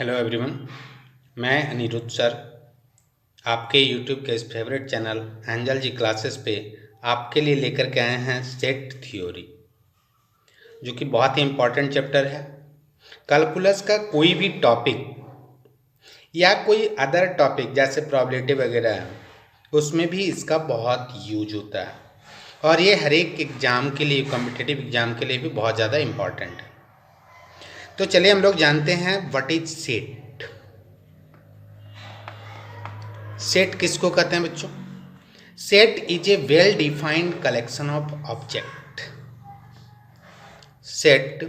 Hello everyone, मैं Anirudh sir आपके YouTube के इस फेवरेट चैनल एंजल जी क्लासेस पे आपके लिए लेकर के आए हैं सेट थ्योरी, जो कि बहुत ही इम्पॉर्टेंट चैप्टर है। कैलकुलस का कोई भी टॉपिक या कोई अदर टॉपिक जैसे प्रोबेबिलिटी वगैरह है, उसमें भी इसका बहुत यूज होता है और ये हर एक एग्ज़ाम के लिए, कॉम्पिटिटिव एग्ज़ाम के लिए भी बहुत ज़्यादा इम्पॉर्टेंट है। तो चलिए हम लोग जानते हैं व्हाट इज सेट। सेट किसको कहते हैं बच्चों? Set is a well defined collection of object. Set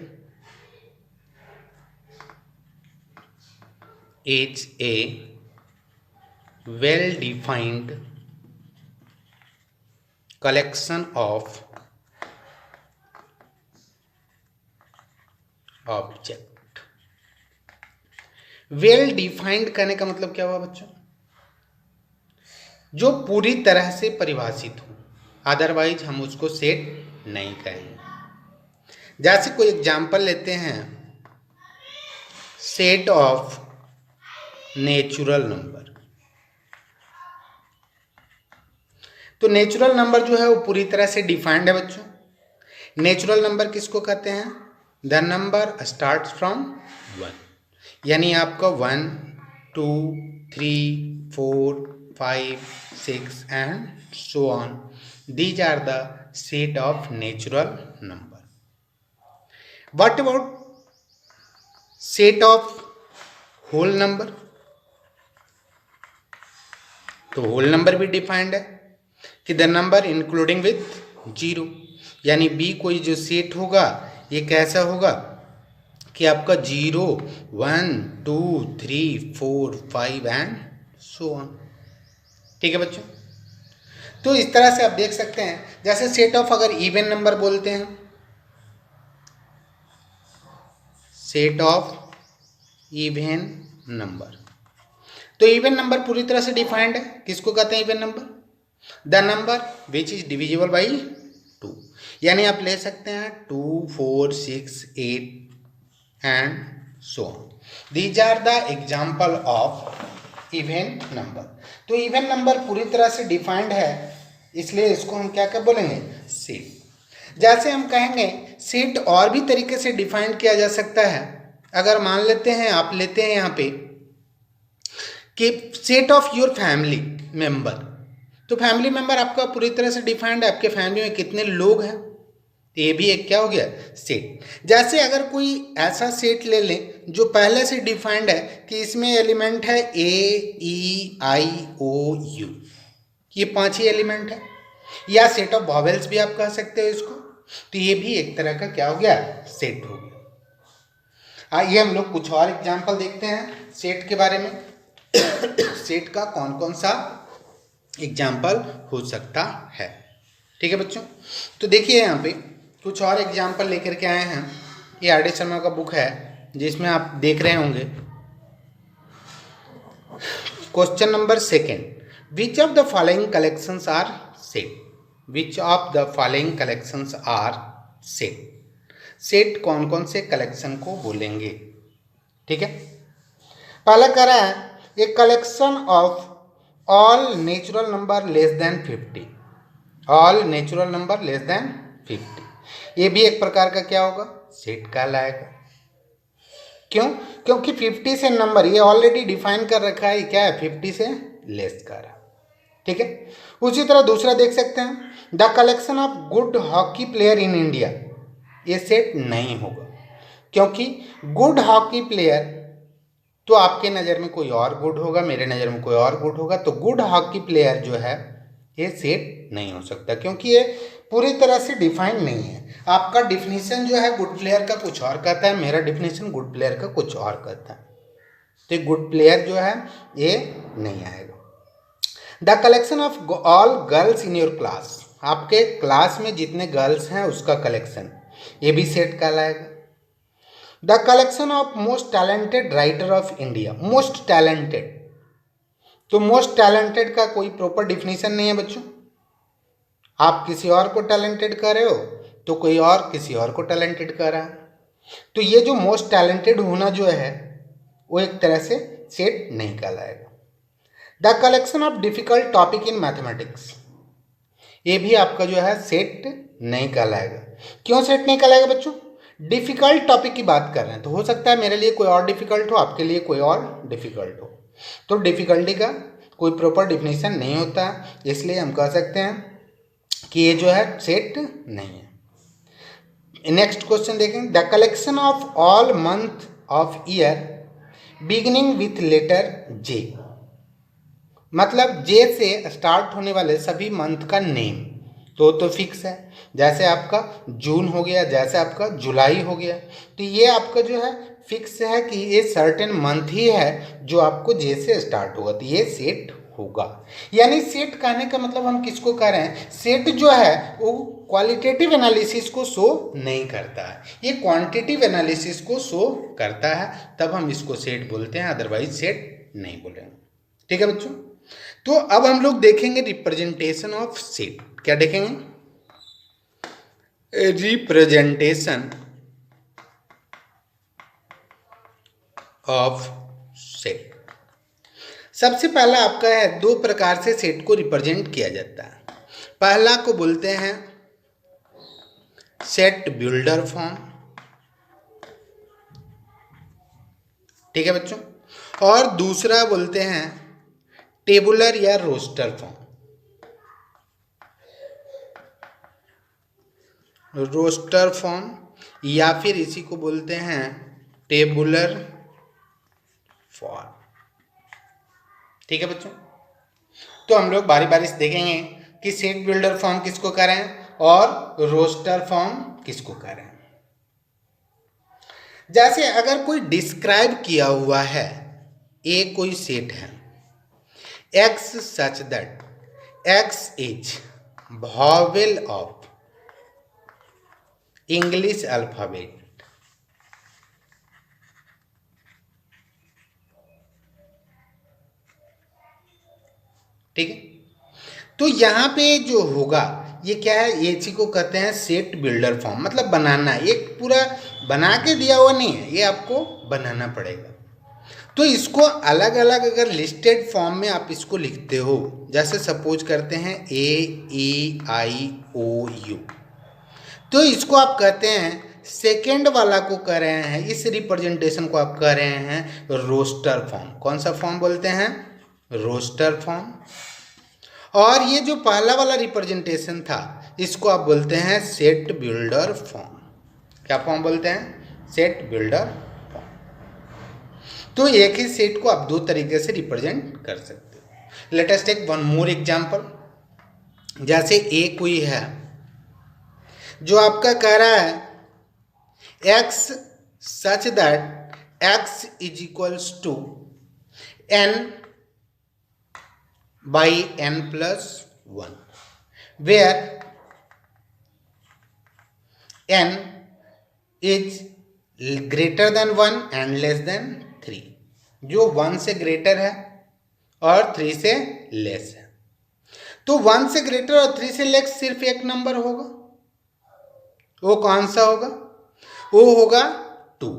is a well defined collection of object. Well defined करने का मतलब क्या हुआ बच्चों? जो पूरी तरह से परिभाषित हो, अदरवाइज हम उसको सेट नहीं कहेंगे। जैसे कोई एग्जाम्पल लेते हैं, सेट ऑफ नेचुरल नंबर। तो नेचुरल नंबर जो है वो पूरी तरह से डिफाइंड है बच्चों। नेचुरल नंबर किसको कहते हैं? द नंबर स्टार्ट फ्रॉम 1, यानी आपका 1, 2, 3, 4, 5, 6 and so on. These are the set of natural number. What about set of whole number? तो होल नंबर भी डिफाइंड है कि द नंबर इंक्लूडिंग विथ 0, यानी बी कोई जो सेट होगा ये कैसा होगा कि आपका 0, 1, 2, 3, 4, 5 एंड सो ऑन। ठीक है बच्चों, तो इस तरह से आप देख सकते हैं। जैसे सेट ऑफ अगर इवन नंबर बोलते हैं, सेट ऑफ इवन नंबर, तो इवन नंबर पूरी तरह से डिफाइंड है। किसको कहते हैं even number? The number which is divisible by 2, यानी आप ले सकते हैं 2, 4, 6, 8 and so on. These are the example of even number. तो इवन नंबर पूरी तरह से डिफाइंड है, इसलिए इसको हम क्या बोलेंगे? सेट। जैसे हम कहेंगे सेट और भी तरीके से डिफाइन किया जा सकता है। अगर मान लेते हैं, आप लेते हैं यहाँ पे कि set of your family member, तो फैमिली मेंबर आपका पूरी तरह से डिफाइंड है। आपके फैमिली में कितने लोग हैं, तो ये भी एक क्या हो गया? सेट। जैसे अगर कोई ऐसा सेट ले लें जो पहले से डिफाइंड है कि इसमें एलिमेंट है A, E, I, O, U, ये 5 ही एलिमेंट है, या सेट ऑफ वॉवेल्स भी आप कह सकते हो इसको, तो ये भी एक तरह का क्या हो गया? सेट हो गया। आइए हम लोग कुछ और एग्जाम्पल देखते हैं सेट के बारे में। सेट का कौन कौन सा एग्जाम्पल हो सकता है। ठीक है बच्चों, तो देखिए यहाँ पे कुछ और एग्जाम्पल लेकर के आए हैं। ये आर डी शर्मा का बुक है जिसमें आप देख रहे होंगे। Question number 2, which of the following collections are set? Which of the following collections are set? Set कौन कौन से कलेक्शन को बोलेंगे? ठीक है, पहला कह रहा है a collection of all natural number less than 50। All natural number less than 50, ये भी एक प्रकार का क्या होगा? सेट कहलाएगा। क्यों? क्योंकि 50 से नंबर ये ऑलरेडी डिफाइन कर रखा है, क्या है? 50 से लेस का रहा। ठीक है, उसी तरह दूसरा देख सकते हैं, the collection of good hockey player in India, ये सेट नहीं होगा, क्योंकि गुड हॉकी प्लेयर तो आपके नज़र में कोई और गुड होगा, मेरे नज़र में कोई और गुड होगा, तो गुड हॉकी प्लेयर जो है ये सेट नहीं हो सकता, क्योंकि ये पूरी तरह से डिफाइन नहीं है। आपका डिफिनीशन जो है गुड प्लेयर का कुछ और कहता है, मेरा डिफिनीशन गुड प्लेयर का कुछ और कहता है, तो गुड प्लेयर जो है ये नहीं आएगा। The collection of all girls in your class, आपके क्लास में जितने गर्ल्स हैं उसका कलेक्शन, ये भी सेट कहलाएगा। The collection of most talented writer of India, most talented, तो मोस्ट टैलेंटेड का कोई प्रॉपर डिफिनीशन नहीं है बच्चों। आप किसी और को टैलेंटेड कह रहे हो तो कोई और किसी और को टैलेंटेड कह रहा है, तो ये जो मोस्ट टैलेंटेड होना जो है वो एक तरह से सेट नहीं कहलाएगा। The collection of difficult topic in mathematics, ये भी आपका जो है सेट नहीं कहलाएगा। क्यों सेट नहीं कहलाएगा बच्चों? डिफिकल्ट टॉपिक की बात कर रहे हैं, तो हो सकता है मेरे लिए कोई और डिफिकल्ट हो, आपके लिए कोई और डिफिकल्ट हो, तो डिफिकल्टी का कोई प्रॉपर डिफिनीशन नहीं होता, इसलिए हम कह सकते हैं कि ये जो है सेट नहीं है। नेक्स्ट क्वेश्चन देखें, the collection of all month of year beginning with letter J, मतलब जे से स्टार्ट होने वाले सभी मंथ का नेम तो फिक्स है, जैसे आपका जून हो गया, जैसे आपका जुलाई हो गया, तो ये आपका जो है फिक्स है कि ये सर्टेन मंथ ही है जो आपको जे से स्टार्ट होगा, तो ये सेट होगा। यानी सेट कहने का मतलब हम किसको कह रहे हैं, सेट जो है वो क्वालिटेटिव एनालिसिस को शो नहीं करता है, ये क्वांटिटेटिव एनालिसिस को शो करता है, तब हम इसको सेट बोलते हैं, अदरवाइज सेट नहीं बोलेंगे। ठीक है बच्चों, तो अब हम लोग देखेंगे रिप्रेजेंटेशन ऑफ सेट। क्या देखेंगे? Representation of set. सबसे पहला आपका है, दो प्रकार से सेट को रिप्रेजेंट किया जाता है। पहला को बोलते हैं सेट बिल्डर फॉर्म, ठीक है बच्चों, और दूसरा बोलते हैं टेबुलर या रोस्टर फॉर्म। रोस्टर फॉर्म या फिर इसी को बोलते हैं टेबुलर फॉर्म। ठीक है बच्चों, तो हम लोग बारी बारी से देखेंगे कि सेट बिल्डर फॉर्म किसको कह रहे हैं और रोस्टर फॉर्म किसको कह रहे हैं। जैसे अगर कोई डिस्क्राइब किया हुआ है, ए कोई सेट है, x such that x is vowel of English alphabet, ठीक है, तो यहां पे जो होगा ये क्या है, ये इसी को कहते हैं सेट बिल्डर फॉर्म, मतलब बनाना, ये पूरा बना के दिया हुआ नहीं है, ये आपको बनाना पड़ेगा। तो इसको अलग अलग अगर लिस्टेड फॉर्म में आप इसको लिखते हो, जैसे सपोज करते हैं AEIOU, तो इसको आप कहते हैं, सेकेंड वाला को कह रहे हैं, इस रिप्रेजेंटेशन को आप कह रहे हैं रोस्टर फॉर्म। कौन सा फॉर्म बोलते हैं? Roster form. और ये जो पहला वाला रिप्रेजेंटेशन था, इसको आप बोलते हैं सेट बिल्डर फॉर्म। क्या फॉर्म बोलते हैं? Set builder form. तो एक ही सेट को आप दो तरीके से रिप्रेजेंट कर सकते हो। Let us take one more example. जैसे ए कोई है जो आपका कह रहा है x such that x is equals to n by n plus 1, where n is greater than 1 and less than 3, जो 1 से ग्रेटर है और 3 से लेस है। तो 1 से ग्रेटर और 3 से लेस सिर्फ एक नंबर होगा, वो कौन सा होगा? वो होगा 2।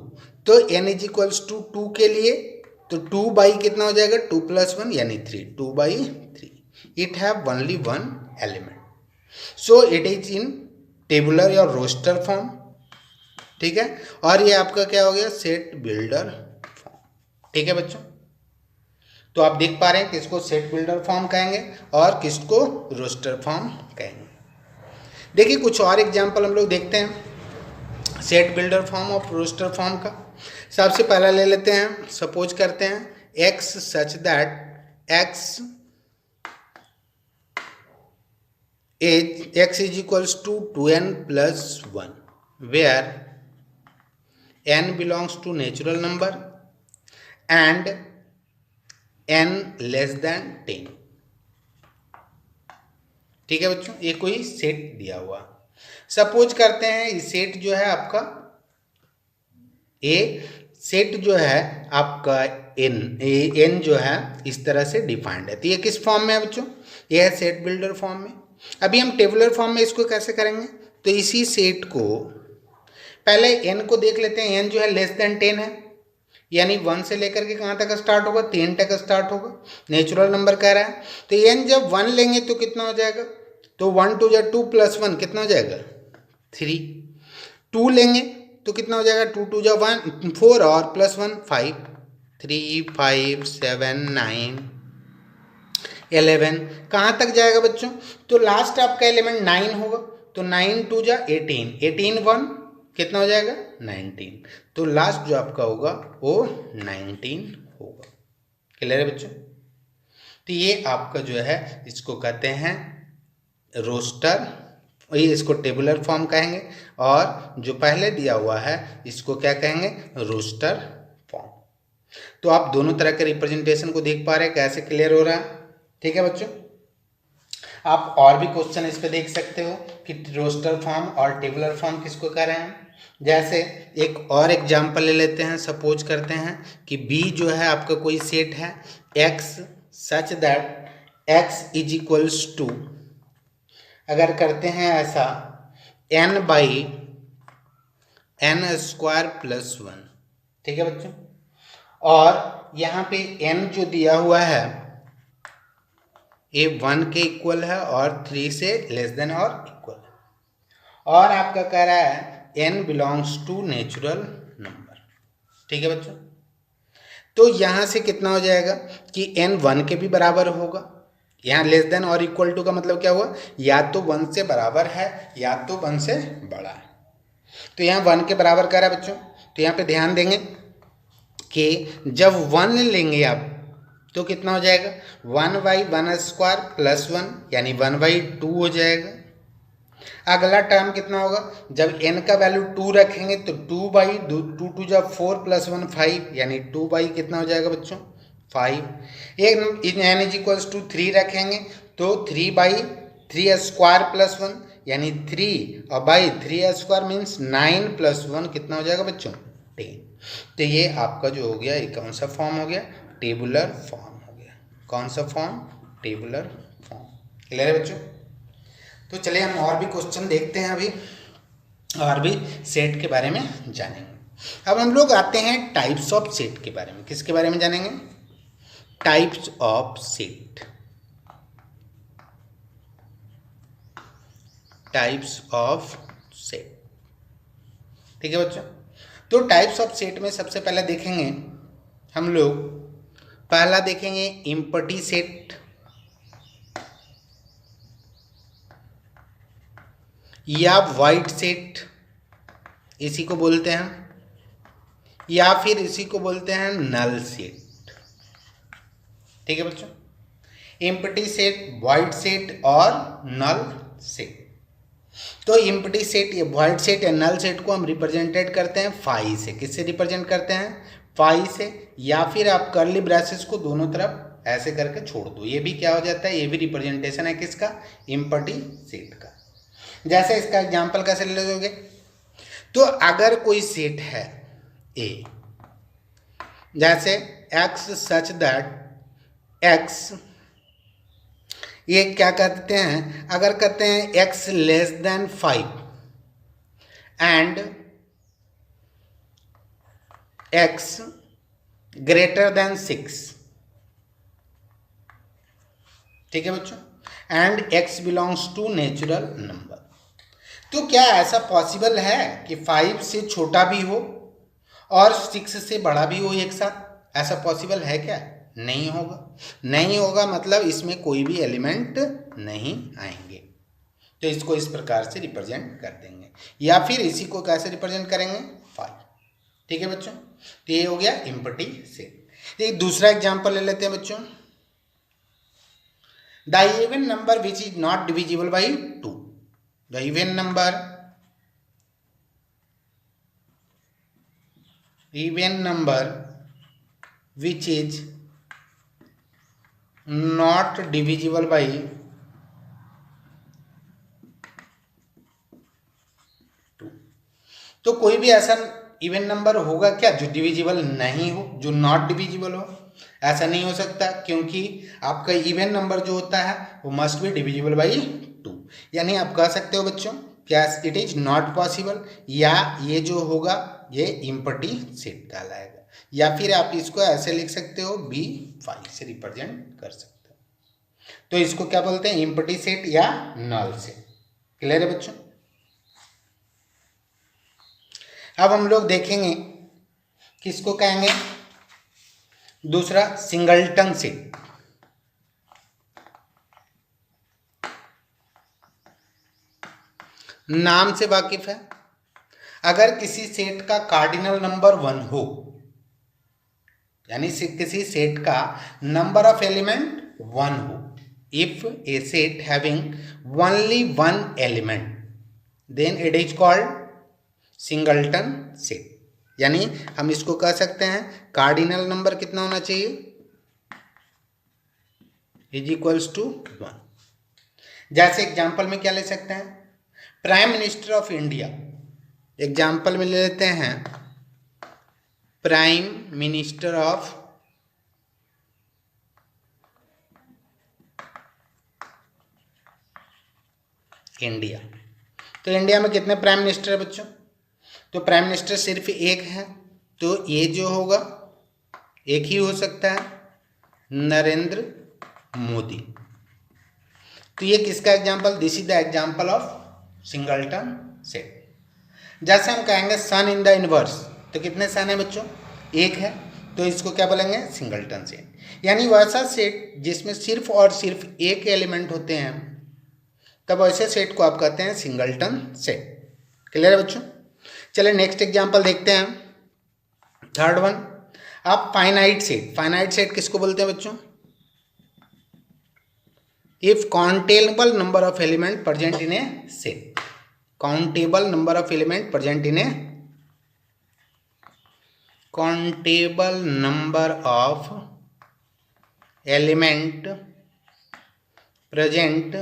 तो n इज इक्वल्स टू 2 के लिए तो 2 बाई कितना हो जाएगा? 2 + 1 यानी 3, 2/3। It have only one element, so it is in tabular या रोस्टर फॉर्म, ठीक है। और ये आपका क्या हो गया? सेट बिल्डर फॉर्म, ठीक है बच्चों। तो आप देख पा रहे हैं किसको सेट बिल्डर फॉर्म कहेंगे और किसको रोस्टर फॉर्म कहेंगे। देखिए कुछ और एग्जाम्पल हम लोग देखते हैं सेट बिल्डर फॉर्म और रोस्टर फॉर्म का। सबसे पहला ले लेते हैं, सपोज करते हैं x such that x is equals to 2n + 1, where n belongs to natural number and n less than 10, ठीक है बच्चों। ये कोई सेट दिया हुआ, सपोज करते हैं ये सेट जो है आपका ए सेट जो है आपका एन जो है इस तरह से डिफाइंड है। तो ये किस फॉर्म में है बच्चों? ये है सेट बिल्डर फॉर्म में। अभी हम टेबुलर फॉर्म में इसको कैसे करेंगे? तो इसी सेट को पहले एन को देख लेते हैं, एन जो है लेस देन 10 है, यानी 1 से लेकर के कहाँ तक स्टार्ट होगा, 3 तक स्टार्ट होगा, नेचुरल नंबर कह रहा है। तो n जब 1 लेंगे तो कितना हो जाएगा, तो 1 2 2 प्लस 1 कितना हो जाएगा 3। 2 लेंगे तो कितना हो जाएगा, 2 2 1 4 और प्लस 1 5, 3 5 7 9 11। कहाँ तक जाएगा बच्चों, तो लास्ट आपका एलिमेंट 9 होगा, तो 9 2 18, 18 1 कितना हो जाएगा 19। तो लास्ट जो आपका होगा वो 19 होगा। क्लियर है बच्चों। तो ये आपका जो है इसको कहते हैं रोस्टर, ये इसको टेबुलर फॉर्म कहेंगे, और जो पहले दिया हुआ है इसको क्या कहेंगे, रोस्टर फॉर्म। तो आप दोनों तरह के रिप्रेजेंटेशन को देख पा रहे हैं कैसे क्लियर हो रहा है। ठीक है बच्चों, आप और भी क्वेश्चन इस पे देख सकते हो कि रोस्टर फॉर्म और टेबुलर फॉर्म किसको कह रहे हैं। जैसे एक और एग्जांपल ले लेते हैं, सपोज करते हैं कि बी जो है आपका कोई सेट है x such that x is equals to, अगर करते हैं ऐसा n by n square plus 1। ठीक है बच्चों, और यहाँ पे n जो दिया हुआ है ये 1 के इक्वल है और 3 से लेस देन और इक्वल, और आपका कह रहा है n belongs to natural number. ठीक है बच्चों, तो यहाँ से कितना हो जाएगा कि n 1 के भी बराबर होगा। यहाँ लेस देन और इक्वल टू का मतलब क्या हुआ, या तो 1 से बराबर है या तो 1 से बड़ा है। तो यहाँ 1 के बराबर कह रहा है बच्चों, तो यहाँ पे ध्यान देंगे कि जब 1 लेंगे आप तो कितना हो जाएगा 1 बाई 1 स्क्वायर प्लस 1 यानी 1 बाई 2 हो जाएगा। अगला टर्म कितना होगा, जब n का वैल्यू 2 रखेंगे तो 2 बाई 2 2 जा 4 प्लस 1 5 यानी 2 बाई कितना हो जाएगा बच्चों 5। एक n इज इक्वल्स टू 3 रखेंगे तो 3 बाई 3 स्क्वायर प्लस 1 यानी 3 और बाई 3 स्क्वायर मीन्स 9 प्लस 1 कितना हो जाएगा बच्चों 10। तो ये आपका जो हो गया ये कौन सा फॉर्म हो गया, टेबुलर फॉर्म हो गया। कौन सा फॉर्म, टेबुलर फॉर्म। क्लियर है बच्चों। तो चलिए हम और भी क्वेश्चन देखते हैं, अभी और भी सेट के बारे में जानेंगे। अब हम लोग आते हैं टाइप्स ऑफ सेट के बारे में। किसके बारे में जानेंगे, types of set. Types of set. ठीक है बच्चों, तो टाइप्स ऑफ सेट में सबसे पहले देखेंगे हम लोग, पहला देखेंगे एम्प्टी सेट या वाइड सेट, इसी को बोलते हैं, या फिर इसी को बोलते हैं नल सेट। ठीक है बच्चों, एम्प्टी सेट, वाइड सेट और नल सेट। तो एम्प्टी सेट या वाइड सेट या नल सेट को हम रिप्रेजेंटेड करते हैं फाई से। किससे रिप्रेजेंट करते हैं, फाई से, या फिर आप कर्ली ब्रैसेस को दोनों तरफ ऐसे करके छोड़ दो, ये भी क्या हो जाता है, ये भी रिप्रेजेंटेशन है किसका, एम्प्टी सेट का। जैसे इसका एग्जांपल कैसे ले लोगे, तो अगर कोई सेट है ए, जैसे x सच दैट x, ये क्या कहते हैं, अगर कहते हैं x less than 5 and x greater than 6। ठीक है बच्चों, and x belongs to natural number. तो क्या ऐसा पॉसिबल है कि 5 से छोटा भी हो और 6 से बड़ा भी हो एक साथ, ऐसा पॉसिबल है क्या, नहीं होगा। नहीं होगा मतलब इसमें कोई भी एलिमेंट नहीं आएंगे। तो इसको इस प्रकार से रिप्रेजेंट कर देंगे, या फिर इसी को कैसे रिप्रेजेंट करेंगे 5। ठीक है बच्चों, तो ये हो गया एम्प्टी सेट। एक दूसरा एग्जांपल ले लेते हैं बच्चों, the even number which is not divisible by 2। The even number which is not divisible by 2। तो कोई भी ऐसा इवन नंबर होगा क्या जो डिविजिबल नहीं हो, जो नॉट डिविजिबल हो, ऐसा नहीं हो सकता, क्योंकि आपका इवन नंबर जो होता है वो मस्ट बी डिविजिबल बाई 2। यानी आप कह सकते हो बच्चों क्या इट इज नॉट पॉसिबल, या ये जो होगा ये इम्पटी सेट कहलाएगा। या फिर आप इसको ऐसे लिख सकते हो, B5 से रिप्रेजेंट कर सकते हो। तो इसको क्या बोलते हैं, इम्पटी सेट या नल सेट। क्लियर है बच्चों। अब हम लोग देखेंगे किसको कहेंगे, दूसरा सिंगलटन सेट। नाम से वाकिफ है। अगर किसी सेट का कार्डिनल नंबर 1 हो, यानी किसी सेट का नंबर ऑफ एलिमेंट 1 हो, if a set having only 1 element then it is called singleton set. यानी हम इसको कह सकते हैं कार्डिनल नंबर कितना होना चाहिए, इज इक्वल्स टू 1। जैसे एग्जाम्पल में क्या ले सकते हैं, prime minister of India, example में ले लेते हैं प्राइम मिनिस्टर ऑफ इंडिया। तो इंडिया में कितने प्राइम मिनिस्टर है बच्चों, तो प्राइम मिनिस्टर सिर्फ एक है, तो ये जो होगा एक ही हो सकता है, नरेंद्र मोदी। तो ये किसका example, this is the example of singleton set. जैसे हम कहेंगे सन इन द यूनिवर्स, तो कितने सन है बच्चों, एक है, तो इसको क्या बोलेंगे, सिंगलटन सेट। यानी वैसा सेट जिसमें सिर्फ और सिर्फ एक एलिमेंट होते हैं, तब ऐसे सेट को आप कहते हैं सिंगलटन सेट। क्लियर है बच्चों। चलिए नेक्स्ट एग्जांपल देखते हैं, थर्ड वन। अब फाइनाइट सेट, फाइनाइट सेट किसको बोलते हैं बच्चों, if countable number of element present in A set, countable number of element present in A, countable number of element present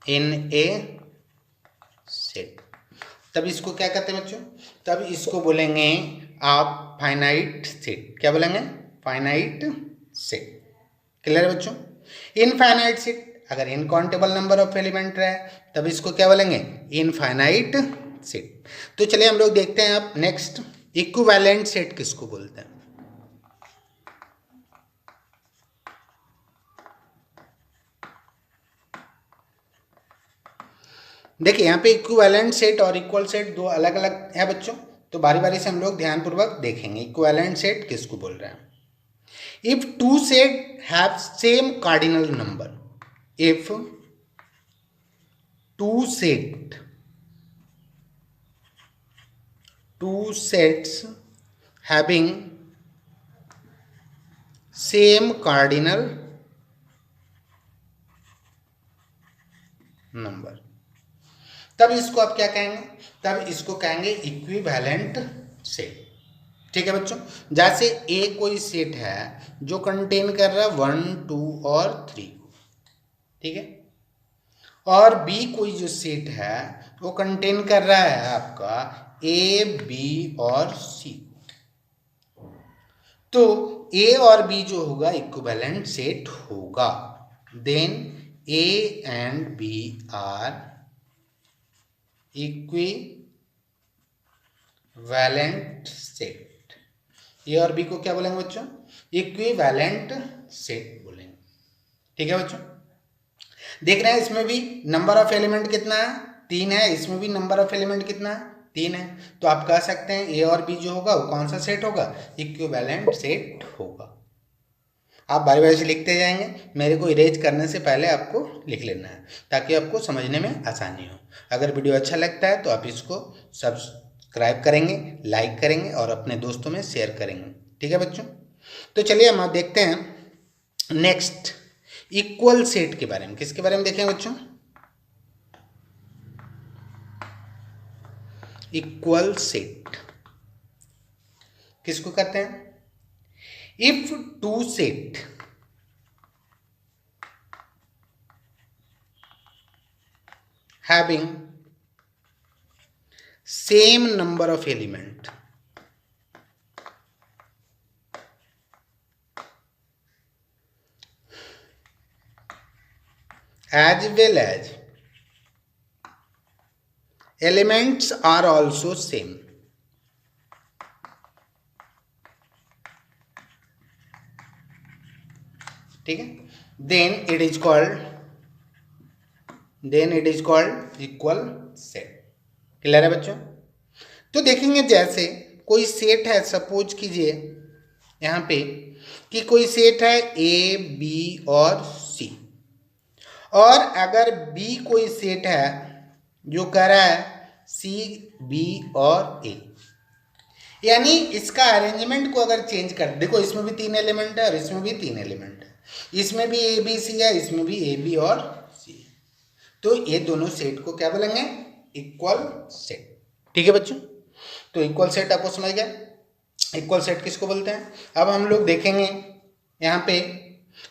in A set, तब इसको क्या कहते हैं बच्चों, तब इसको बोलेंगे आप फाइनाइट सेट। क्या बोलेंगे, फाइनाइट सेट। क्लियर है बच्चों। इनफाइनाइट सेट, अगर इनकाउंटेबल नंबर ऑफ एलिमेंट रहे, तब इसको क्या बोलेंगे, इनफाइनाइट सेट। तो चलिए हम लोग देखते हैं अब नेक्स्ट, इक्विवेलेंट सेट किसको बोलते हैं। देखिए यहाँ पे इक्विवेलेंट सेट और इक्वल सेट दो अलग अलग है बच्चों, तो बारी बारी से हम लोग ध्यानपूर्वक देखेंगे। इक्विवेलेंट सेट किसको बोल रहे हैं, if two set have same cardinal number, if two sets having same cardinal number, तब इसको आप क्या कहेंगे, तब इसको कहेंगे इक्विवेलेंट सेट। ठीक है बच्चों। जैसे ए कोई सेट है जो कंटेन कर रहा है 1, 2 और 3 को, ठीक है, और बी कोई जो सेट है वो कंटेन कर रहा है आपका ए, बी और सी, तो ए और बी जो होगा इक्विवेलेंट सेट होगा। Then A and B are equivalent set. A और बी को क्या बोलेंगे बच्चों, इक्विवेलेंट सेट बोलेंगे। ठीक है बच्चों। देख रहे हैं इसमें भी नंबर ऑफ एलिमेंट कितना है, 3 है, इसमें भी नंबर ऑफ एलिमेंट कितना है, 3 है, तो आप कह सकते हैं ए और बी जो होगा वो कौन सा सेट होगा, इक्विवेलेंट सेट होगा। आप बारी बारी से लिखते जाएंगे, मेरे को इरेज करने से पहले आपको लिख लेना है ताकि आपको समझने में आसानी हो। अगर वीडियो अच्छा लगता है तो आप इसको सब्सक्राइब करेंगे, लाइक करेंगे और अपने दोस्तों में शेयर करेंगे। ठीक है बच्चों। तो चलिए हम देखते हैं नेक्स्ट इक्वल सेट के बारे में। किसके बारे में देखें बच्चों, इक्वल सेट किसको कहते हैं, if two set having same number of element as well as elements are also same. ठीक है, then it is called equal set. Clear है बच्चों? तो देखेंगे जैसे कोई सेट है, सपोज कीजिए यहाँ पे कि कोई सेट है ए बी और सी, और अगर बी कोई सेट है जो कह रहा है सी बी और ए, यानी इसका अरेंजमेंट को अगर चेंज कर, देखो इसमें भी 3 एलिमेंट है और इसमें भी 3 एलिमेंट है, इसमें भी ए बी सी है, इसमें भी ए बी और सी, तो ये दोनों सेट को क्या बोलेंगे? Equal set. ठीक है बच्चों, तो इक्वल सेट आपको समझ गया। इक्वल सेट किसको बोलते हैं? अब हम लोग देखेंगे यहाँ पे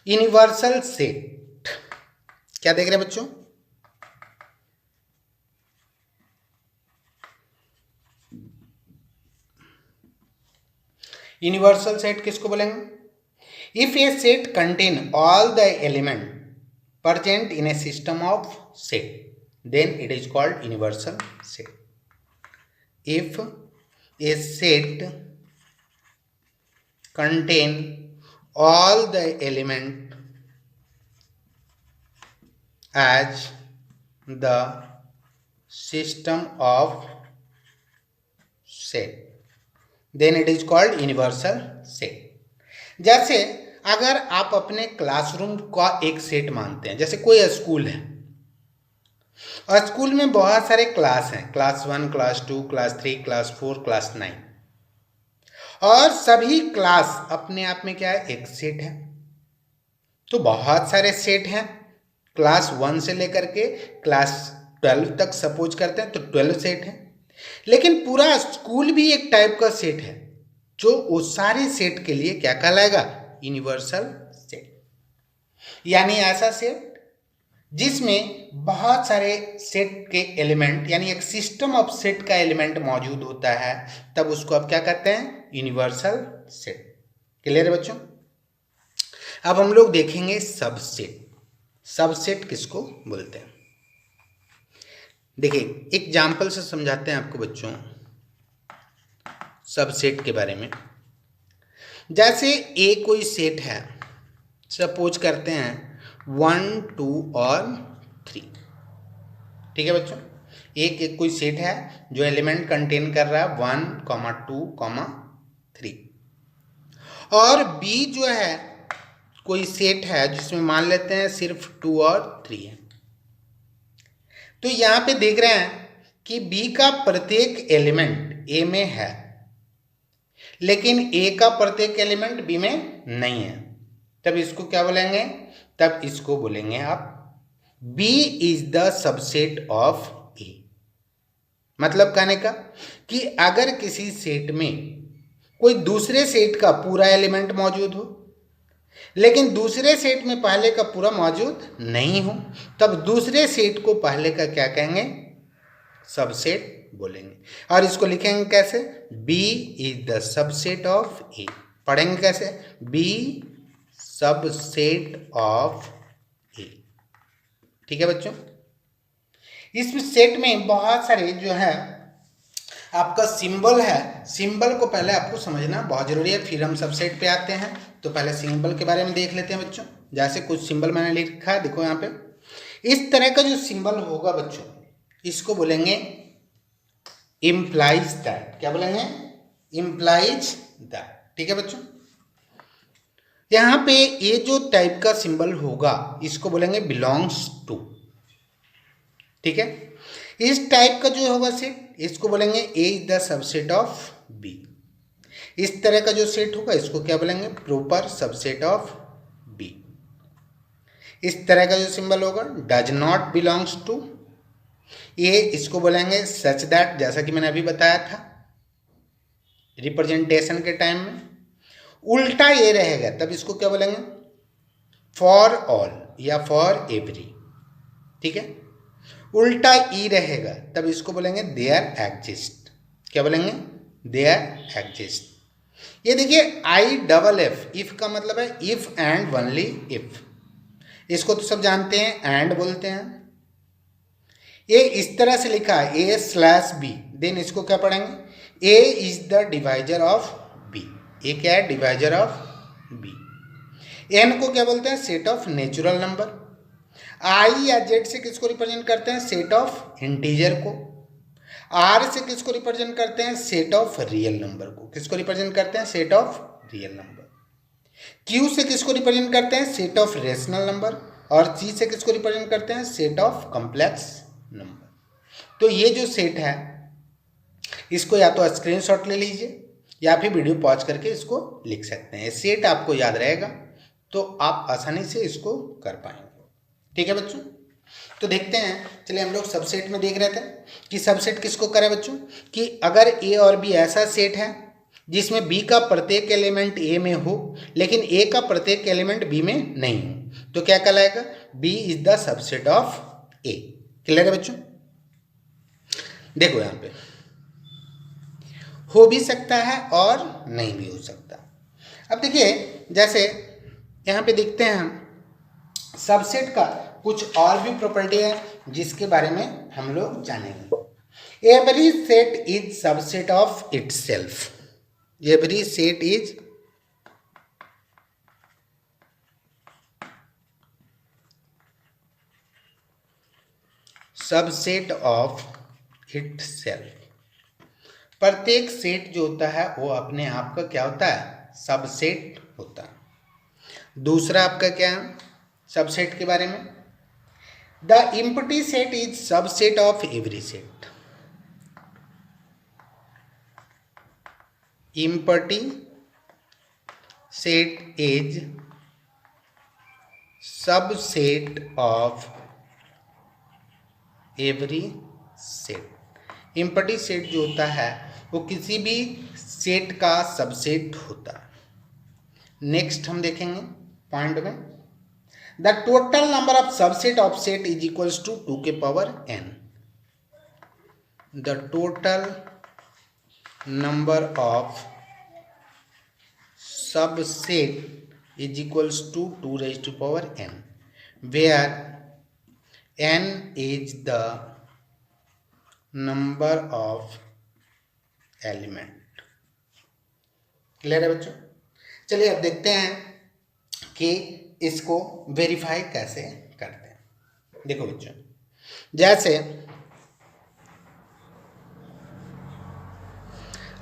यूनिवर्सल सेट। क्या देख रहे हैं बच्चों? यूनिवर्सल सेट किसको बोलेंगे? If a set contain all the element present in a system of set, then it is called universal set. If a set contain all the element as the system of set, then it is called universal set. जैसे अगर आप अपने classroom का एक set मानते हैं, जैसे कोई स्कूल है और स्कूल में बहुत सारे क्लास हैं, class 1, class 2, class 3, class 4, class 9, और सभी क्लास अपने आप में क्या है? एक सेट है। तो बहुत सारे सेट हैं, क्लास 1 से लेकर के क्लास 12 तक सपोज करते हैं तो 12 सेट है, लेकिन पूरा स्कूल भी एक टाइप का सेट है जो उस सारे सेट के लिए क्या कहलाएगा? Universal set. यानी ऐसा सेट जिसमें बहुत सारे सेट के एलिमेंट, यानी एक सिस्टम ऑफ सेट का एलिमेंट मौजूद होता है, तब उसको आप क्या कहते हैं? Universal set. क्लियर है बच्चों? अब हम लोग देखेंगे सबसेट। सबसेट किसको बोलते हैं? देखिए एग्जाम्पल से समझाते हैं आपको बच्चों सबसेट के बारे में। जैसे ए कोई सेट है, सपोज करते हैं 1, 2 और 3। ठीक है बच्चों, एक कोई सेट है जो एलिमेंट कंटेन कर रहा है 1, 2, 3, और बी जो है कोई सेट है जिसमें मान लेते हैं सिर्फ 2 और 3 है। तो यहाँ पे देख रहे हैं कि बी का प्रत्येक एलिमेंट ए में है, लेकिन ए का प्रत्येक एलिमेंट बी में नहीं है, तब इसको क्या बोलेंगे? तब इसको बोलेंगे आप B is the subset of A. मतलब कहने का कि अगर किसी सेट में कोई दूसरे सेट का पूरा एलिमेंट मौजूद हो, लेकिन दूसरे सेट में पहले का पूरा मौजूद नहीं हो, तब दूसरे सेट को पहले का क्या कहेंगे? सबसेट बोलेंगे। और इसको लिखेंगे कैसे? B is the subset of A. पढ़ेंगे कैसे? B subset of A. ठीक है बच्चों, इस सेट में बहुत सारे जो है आपका सिंबल है, सिंबल को पहले आपको समझना बहुत जरूरी है, फिर हम सबसेट पे आते हैं। तो पहले सिंबल के बारे में देख लेते हैं बच्चों। जैसे कुछ सिंबल मैंने लिखा है, देखो यहाँ पे इस तरह का जो सिंबल होगा बच्चों, इसको बोलेंगे इम्प्लाइज दैट। क्या बोलेंगे? Implies that. ठीक है बच्चों, यहाँ पे ये जो टाइप का सिंबल होगा इसको बोलेंगे बिलोंग्स टू। ठीक है, इस टाइप का जो होगा सेट, इसको बोलेंगे A is the subset of B. इस तरह का जो सेट होगा इसको क्या बोलेंगे? Proper subset of B. इस तरह का जो सिंबल होगा डज नॉट बिलोंग्स टू, ये इसको बोलेंगे सच दैट, जैसा कि मैंने अभी बताया था रिप्रेजेंटेशन के टाइम में। उल्टा ये रहेगा तब इसको क्या बोलेंगे? फॉर ऑल या फॉर एवरी। ठीक है, उल्टा ई रहेगा तब इसको बोलेंगे देयर एग्जिस्ट। क्या बोलेंगे? There exist. ये देखिए IFF, इफ का मतलब है इफ एंड ओनली इफ। इसको तो सब जानते हैं, एंड बोलते हैं। ए इस तरह से लिखा है ए स्लैश बी, देन इसको क्या पढ़ेंगे, A is the divisor of B. A क्या है, डिवाइजर ऑफ बी। एन को क्या बोलते हैं, सेट ऑफ नेचुरल नंबर। आई या जेड से किसको रिप्रेजेंट करते हैं, सेट ऑफ इंटीजर को। आर से किसको रिप्रेजेंट करते हैं, सेट ऑफ रियल नंबर को। किसको रिप्रेजेंट करते हैं, set of real number. Q से किसको रिप्रेजेंट करते हैं, सेट ऑफ रेशनल नंबर। और सी से किसको रिप्रेजेंट करते हैं, सेट ऑफ कॉम्प्लेक्स नंबर। तो ये जो सेट है इसको या तो स्क्रीनशॉट ले लीजिए या फिर वीडियो पॉज करके इसको लिख सकते हैं। सेट आपको याद रहेगा तो आप आसानी से इसको कर पाएंगे। ठीक है बच्चों, तो देखते हैं, चलिए हम लोग सबसेट में देख रहे थे कि सबसेट किसको करें बच्चों, कि अगर ए और बी ऐसा सेट है जिसमें बी का प्रत्येक एलिमेंट ए में हो लेकिन ए का प्रत्येक एलिमेंट बी में नहीं हो तो क्या कहलाएगा, B is the subset of A. Clear है बच्चों, देखो यहाँ पे हो भी सकता है और नहीं भी हो सकता। अब देखिए जैसे यहाँ पे देखते हैं हम सबसेट का कुछ और भी प्रॉपर्टी है जिसके बारे में हम लोग जानेंगे। Every set is subset of itself. Every set is subset of itself. प्रत्येक सेट जो होता है वो अपने आप का क्या होता है, सबसेट होता है। दूसरा आपका क्या है सबसेट के बारे में, the empty set is subset of every set. Empty set is subset of every set. Empty set जो होता है वो किसी भी सेट का सबसेट होता है। नेक्स्ट हम देखेंगे पॉइंट में, the total number of subset of set is equals to 2 के power n। The total number of subset is equals to 2 raised to power n, where n is the number of element। Clear है बच्चों, चलिए अब देखते हैं कि इसको verify कैसे करते हैं। देखो बच्चों, जैसे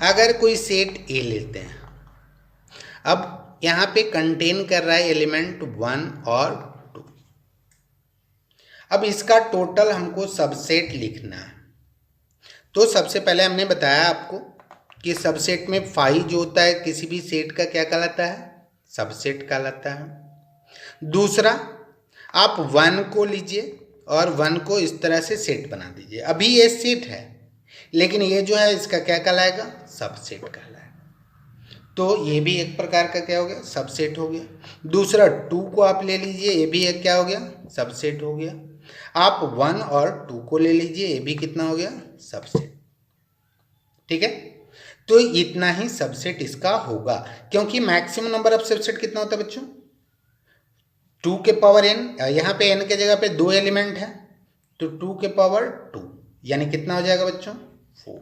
अगर कोई सेट ए लेते हैं, अब यहाँ पे कंटेन कर रहा है एलिमेंट 1 और 2। अब इसका टोटल हमको सबसेट लिखना है। तो सबसे पहले हमने बताया आपको कि सबसेट में फाई जो होता है किसी भी सेट का क्या कहलाता है, सबसेट कहलाता है। दूसरा आप 1 को लीजिए और 1 को इस तरह से सेट बना दीजिए। अभी ये सेट है लेकिन ये जो है इसका क्या कहलाएगा, सबसेट कहलाएगा। तो ये भी एक प्रकार का क्या हो गया, सबसेट हो गया। दूसरा 2 को आप ले लीजिए, ये भी एक क्या हो गया, सबसेट हो गया। आप 1 और 2 को ले लीजिए, ये भी कितना हो गया, सबसेट। ठीक है, तो इतना ही सबसेट इसका होगा क्योंकि मैक्सिमम नंबर ऑफ सबसेट कितना होता है बच्चों, 2 के पावर n। यहाँ पे n के जगह पे 2 एलिमेंट है तो 2 के पावर 2 यानी कितना हो जाएगा बच्चों, 4।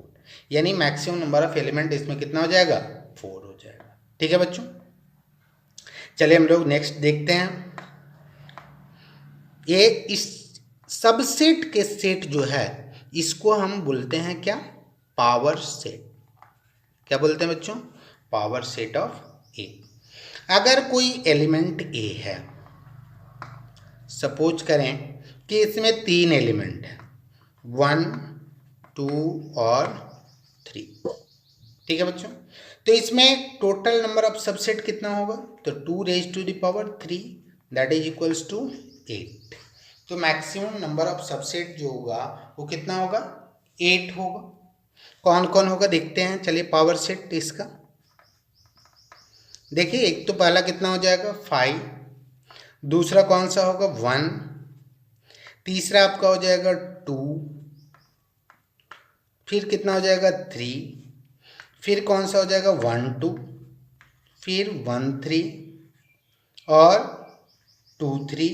यानी मैक्सिमम नंबर ऑफ एलिमेंट इसमें कितना हो जाएगा, 4 हो जाएगा। ठीक है बच्चों, चलिए हम लोग नेक्स्ट देखते हैं। ये इस सबसेट के सेट जो है इसको हम बोलते हैं क्या, पावर सेट। क्या बोलते हैं बच्चों, पावर सेट ऑफ ए। अगर कोई एलिमेंट ए है, सपोज करें कि इसमें 3 एलिमेंट है, 1 2 और 3। ठीक है बच्चों, तो इसमें टोटल नंबर ऑफ सबसेट कितना होगा, तो 2 raised to the power 3 that is equals to 8। तो मैक्सिमम नंबर ऑफ सबसेट जो होगा वो कितना होगा, 8 होगा। कौन कौन होगा देखते हैं, चलिए पावर सेट इसका देखिए। एक तो पहला कितना हो जाएगा 5, दूसरा कौन सा होगा 1, तीसरा आपका हो जाएगा 2, फिर कितना हो जाएगा 3, फिर कौन सा हो जाएगा 1 2, फिर 1 3 और 2 3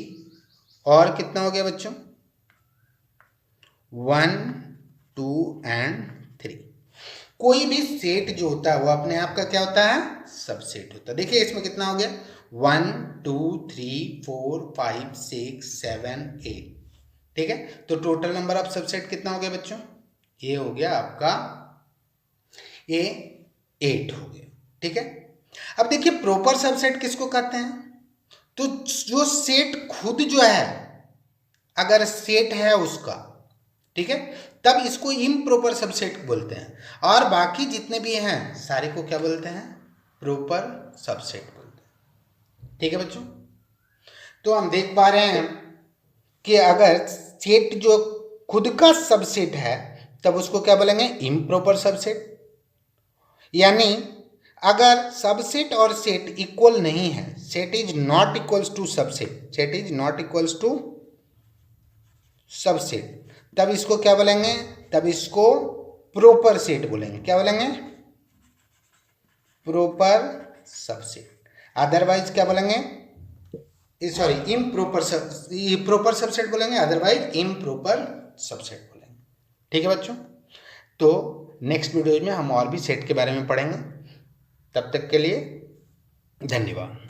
और कितना हो गया बच्चों 1 2 एंड 3। कोई भी सेट जो होता है वो अपने आप का क्या होता है, सबसेट होता है। देखिए इसमें कितना हो गया, 1 2 3 4 5 6 7 8, ठीक है। तो टोटल नंबर ऑफ सबसेट कितना हो गया बच्चों, ये हो गया आपका ये 8 हो गया, ठीक है। अब देखिए प्रॉपर सबसेट किसको कहते हैं, तो जो सेट खुद जो है अगर सेट है उसका, ठीक है, तब इसको इम्प्रॉपर सबसेट बोलते हैं, और बाकी जितने भी हैं सारे को क्या बोलते हैं, प्रॉपर सबसेट बोलते हैं, ठीक है बच्चों। तो हम देख पा रहे हैं कि अगर सेट जो खुद का सबसेट है तब उसको क्या बोलेंगे, इम्प्रॉपर सबसेट। यानी अगर सबसेट और सेट इक्वल नहीं है, set is not equals to subset, set is not equals to subset, तब इसको क्या बोलेंगे, तब इसको प्रॉपर सेट बोलेंगे। क्या बोलेंगे, प्रॉपर सबसेट। अदरवाइज क्या बोलेंगे, सॉरी इम्प्रॉपर प्रॉपर सबसेट बोलेंगे, अदरवाइज इम्प्रॉपर सबसेट बोलेंगे, ठीक है बच्चों। तो नेक्स्ट वीडियो में हम और भी सेट के बारे में पढ़ेंगे। तब तक के लिए धन्यवाद।